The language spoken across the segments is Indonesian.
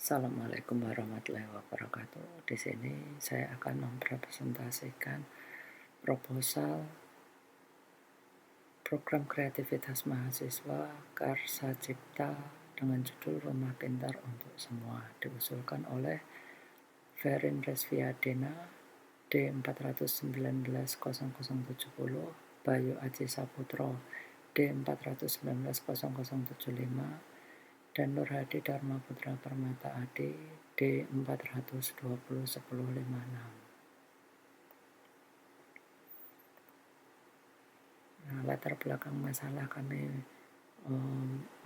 Assalamualaikum warahmatullahi wabarakatuh. Di sini saya akan mempresentasikan proposal program kreativitas mahasiswa Karsa Cipta dengan judul Rumah Pintar untuk Semua, diusulkan oleh Verin Resviadena D4190070, Bayu Aji Saputro D4190075, dan Nur Hadi Dharma Putra Permata Adi D4201056. Nah, latar belakang masalah kami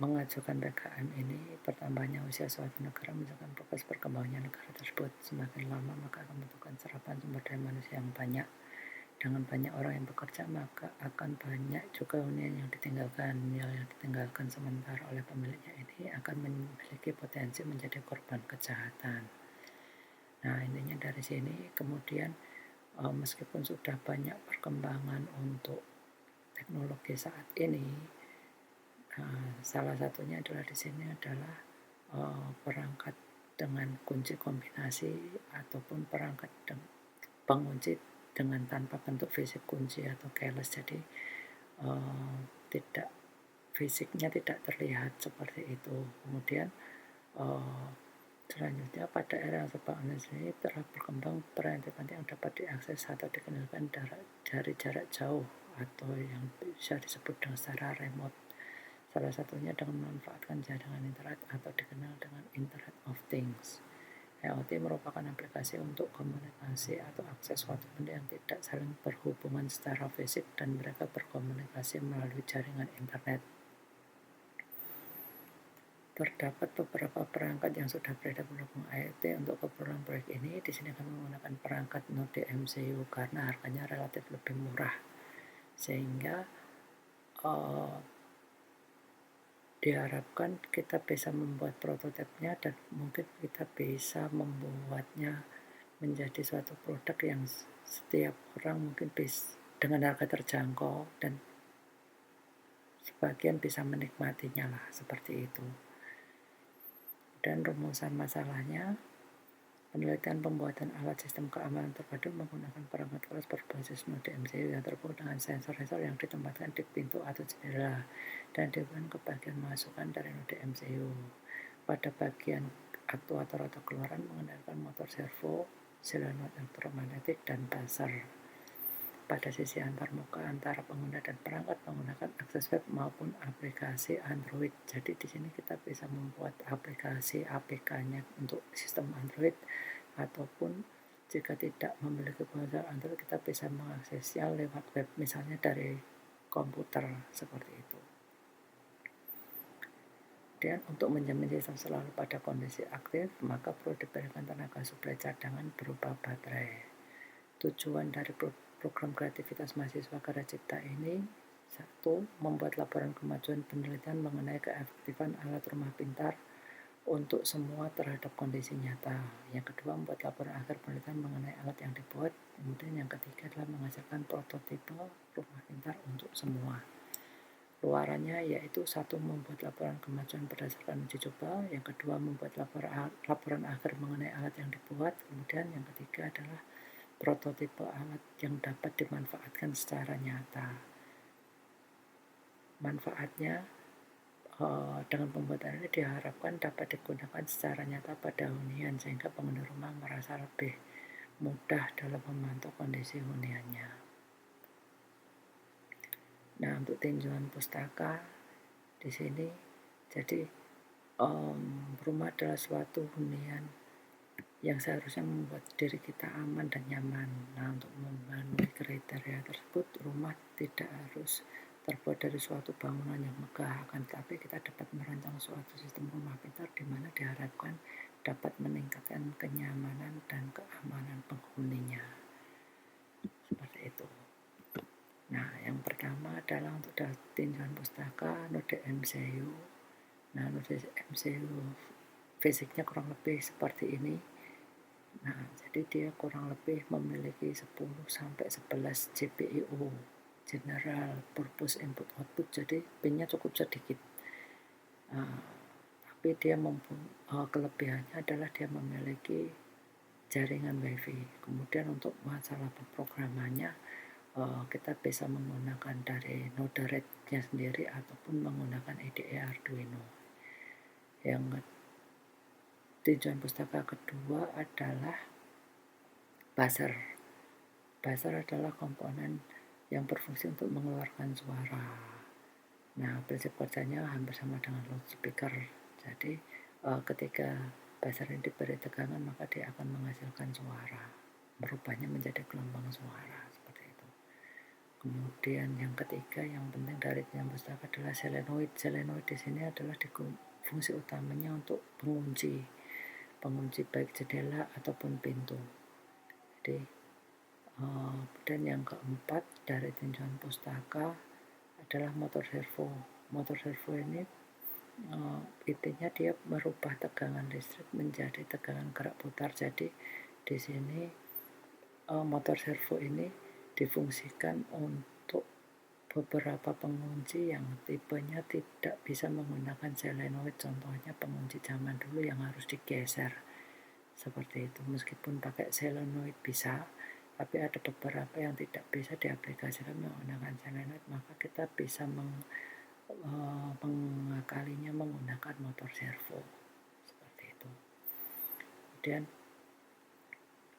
mengajukan PKM ini, bertambahnya usia suatu negara menunjukkan proses perkembangannya negara tersebut. Semakin lama maka akan membutuhkan serapan sumber daya manusia yang banyak. Dengan banyak orang yang bekerja maka akan banyak juga hunian yang ditinggalkan. Yang ditinggalkan sementara oleh pemiliknya ini akan memiliki potensi menjadi korban kejahatan. Nah, intinya dari sini. Kemudian meskipun sudah banyak perkembangan untuk teknologi saat ini, salah satunya adalah di sini adalah perangkat dengan kunci kombinasi ataupun perangkat pengunci dengan tanpa bentuk fisik kunci atau keyless, jadi tidak fisiknya tidak terlihat seperti itu. Kemudian selanjutnya pada era yang serba online ini telah berkembang perangkat yang dapat diakses atau dikendalikan dari jarak jauh atau yang bisa disebut dengan secara remote. Salah satunya dengan memanfaatkan jaringan internet atau dikenal dengan Internet of Things. IoT merupakan aplikasi untuk komunikasi atau akses suatu benda yang tidak saling berhubungan secara fisik dan mereka berkomunikasi melalui jaringan internet. Terdapat beberapa perangkat yang sudah beredar mendukung IoT untuk keperluan proyek ini. Di sini kami menggunakan perangkat Node MCU karena harganya relatif lebih murah, sehingga diharapkan kita bisa membuat prototipenya dan mungkin kita bisa membuatnya menjadi suatu produk yang setiap orang mungkin bisa dengan harga terjangkau dan sebagian bisa menikmatinya lah, seperti itu. Dan rumusan masalahnya, penelitian pembuatan alat sistem keamanan terpadu menggunakan perangkat keras berbasis Node MCU yang terhubung dengan sensor-sensor yang ditempatkan di pintu atau jendela dan diberikan ke bagian masukan dari Node MCU. Pada bagian aktuator atau keluaran mengendalikan motor servo, solenoid elektromagnetik, dan buzzer. Pada sisi antarmuka antara pengguna dan perangkat menggunakan akses web maupun aplikasi Android. Jadi di sini kita bisa membuat aplikasi APK-nya untuk sistem Android, ataupun jika tidak memiliki browser Android kita bisa mengaksesnya lewat web, misalnya dari komputer, seperti itu. Dan untuk menjamin sistem selalu pada kondisi aktif, maka perlu diberikan tenaga suplai cadangan berupa baterai. Tujuan dari program kreativitas mahasiswa Karya Cipta ini, 1. Membuat laporan kemajuan penelitian mengenai keefektifan alat rumah pintar untuk semua terhadap kondisi nyata. Yang kedua, membuat laporan akhir penelitian mengenai alat yang dibuat. Kemudian yang ketiga adalah menghasilkan prototipe rumah pintar untuk semua. Luarannya yaitu 1. Membuat laporan kemajuan berdasarkan uji coba. Yang kedua, membuat laporan akhir mengenai alat yang dibuat. Kemudian yang ketiga adalah prototipe alat yang dapat dimanfaatkan secara nyata. Manfaatnya dengan pembuatan ini diharapkan dapat digunakan secara nyata pada hunian sehingga penghuni rumah merasa lebih mudah dalam memantau kondisi huniannya. Nah, untuk tinjauan pustaka di sini, jadi rumah adalah suatu hunian yang seharusnya membuat diri kita aman dan nyaman. Nah, untuk memenuhi kriteria tersebut, rumah tidak harus terbuat dari suatu bangunan yang megah, akan tetapi kita dapat merancang suatu sistem rumah pintar di mana diharapkan dapat meningkatkan kenyamanan dan keamanan penghuninya. Seperti itu. Nah, yang pertama adalah untuk tinjauan pustaka Node MCU. Nah, Node MCU fisiknya kurang lebih seperti ini. Nah, jadi dia kurang lebih memiliki 10-11 GPIO, General Purpose Input Output, jadi pinnya cukup sedikit. Tapi tapi dia kelebihannya adalah dia memiliki jaringan WiFi. Kemudian untuk masalah pemrogramannya, kita bisa menggunakan dari Node RED-nya sendiri ataupun menggunakan IDE Arduino. Yang tujuan pustaka kedua adalah buzzer. Buzzer adalah komponen yang berfungsi untuk mengeluarkan suara. Nah, prinsip kerjanya hampir sama dengan loudspeaker. Jadi, ketika buzzer ini diberi tegangan, maka dia akan menghasilkan suara, merubahnya menjadi gelombang suara, seperti itu. Kemudian yang ketiga, yang penting dari tujuan pustaka adalah solenoid. Solenoid di sini adalah fungsi utamanya untuk pengunci baik jendela ataupun pintu. Jadi, dan yang keempat dari tinjauan pustaka adalah motor servo. Motor servo ini intinya dia merubah tegangan listrik menjadi tegangan gerak putar. Jadi di sini motor servo ini difungsikan untuk beberapa pengunci yang tipenya tidak bisa menggunakan solenoid. Contohnya pengunci zaman dulu yang harus digeser seperti itu. Meskipun pakai solenoid bisa, tapi ada beberapa yang tidak bisa diaplikasikan menggunakan solenoid, maka kita bisa mengakalinya menggunakan motor servo seperti itu. Kemudian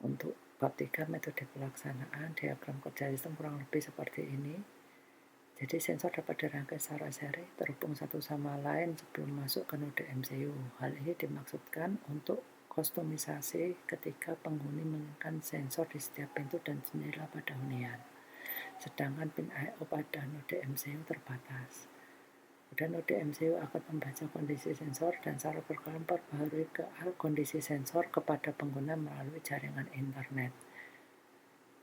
untuk bab 3 metode pelaksanaan diagram kerja sistem kurang lebih seperti ini. Jadi sensor dapat dirangkai secara seri terhubung satu sama lain sebelum masuk ke node MCU. Hal ini dimaksudkan untuk kustomisasi ketika penghuni menginginkan sensor di setiap pintu dan jendela pada hunian. Sedangkan pin I/O pada node MCU terbatas. Kemudian node MCU akan membaca kondisi sensor dan secara berkala memperbaharui kondisi sensor kepada pengguna melalui jaringan internet.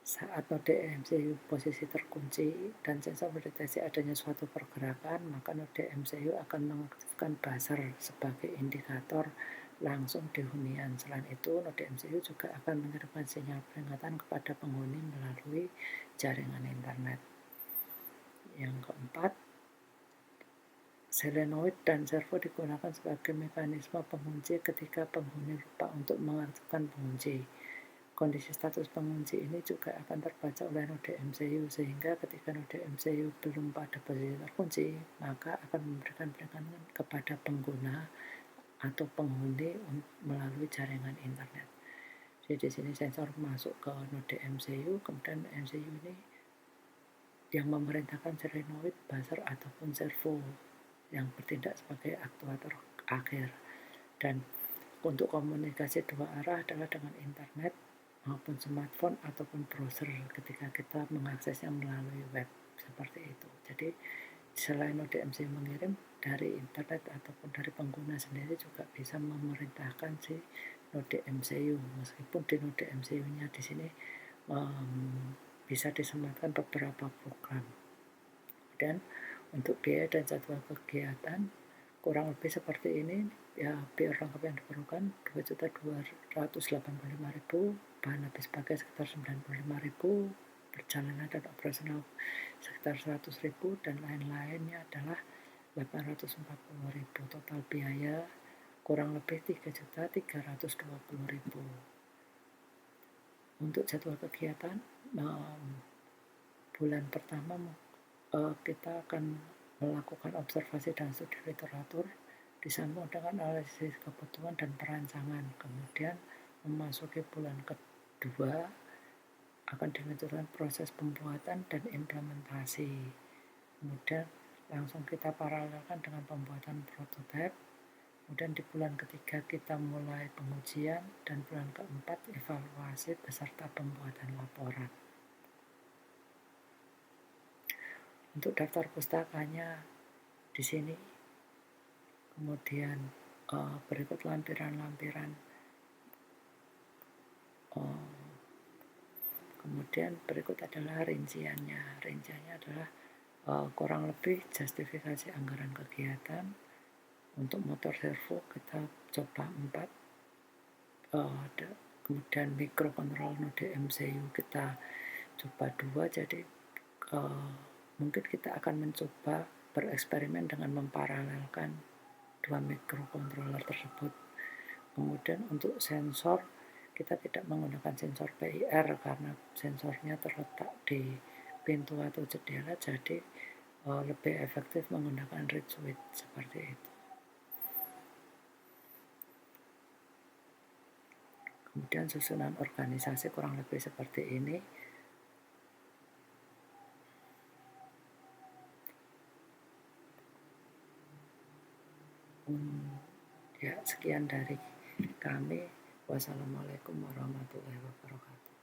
Saat node MCU posisi terkunci dan sensor mendeteksi adanya suatu pergerakan, maka node MCU akan mengaktifkan buzzer sebagai indikator langsung di hunian. Selain itu, node MCU juga akan mengirimkan sinyal peringatan kepada penghuni melalui jaringan internet. Yang keempat, solenoid dan servo digunakan sebagai mekanisme pengunci ketika penghuni lupa untuk mengaktifkan pengunci. Kondisi status pengunci ini juga akan terbaca oleh node MCU, sehingga ketika node MCU belum pada posisi terkunci, maka akan memberikan peringatan kepada pengguna atau penghuni melalui jaringan internet. Jadi di sini sensor masuk ke node MCU, kemudian MCU ini yang memerintahkan solenoid, buzzer ataupun servo yang bertindak sebagai aktuator akhir. Dan untuk komunikasi dua arah adalah dengan internet maupun smartphone ataupun browser ketika kita mengaksesnya melalui web seperti itu. Jadi selain node MCU mengirim, dari internet ataupun dari pengguna sendiri juga bisa memerintahkan si node MCU, meskipun di node MCU-nya di sini bisa disematkan beberapa program. Dan untuk biaya dan jadwal kegiatan kurang lebih seperti ini. Ya, biar lengkap yang diperlukan 2.285.000, bahan habis pakai sekitar 95.000, perjalanan dan operasional sekitar 100.000, dan lain-lainnya adalah 840.000. Total biaya kurang lebih 3.320.000. Untuk jadwal kegiatan, bulan pertama kita akan melakukan observasi dan studi literatur disambung dengan analisis kebutuhan dan perancangan. Kemudian memasuki bulan kedua akan dilanjutkan proses pembuatan dan implementasi. Kemudian langsung kita paralelkan dengan pembuatan prototipe. Kemudian di bulan ketiga kita mulai pengujian dan bulan keempat evaluasi beserta pembuatan laporan. Untuk daftar pustakanya di sini. Kemudian berikut lampiran-lampiran. Kemudian berikut adalah rinciannya. Rinciannya adalah kurang lebih justifikasi anggaran kegiatan. Untuk motor servo kita coba 4. Kemudian microcontroller node MCU kita coba 2. Jadi mungkin kita akan mencoba bereksperimen dengan memparalelkan dua microcontroller tersebut. Kemudian untuk sensor, kita tidak menggunakan sensor PIR karena sensornya terletak di pintu atau jendela, jadi lebih efektif menggunakan reed switch seperti itu. Kemudian susunan organisasi kurang lebih seperti ini. Ya, sekian dari kami. Wassalamualaikum warahmatullahi wabarakatuh.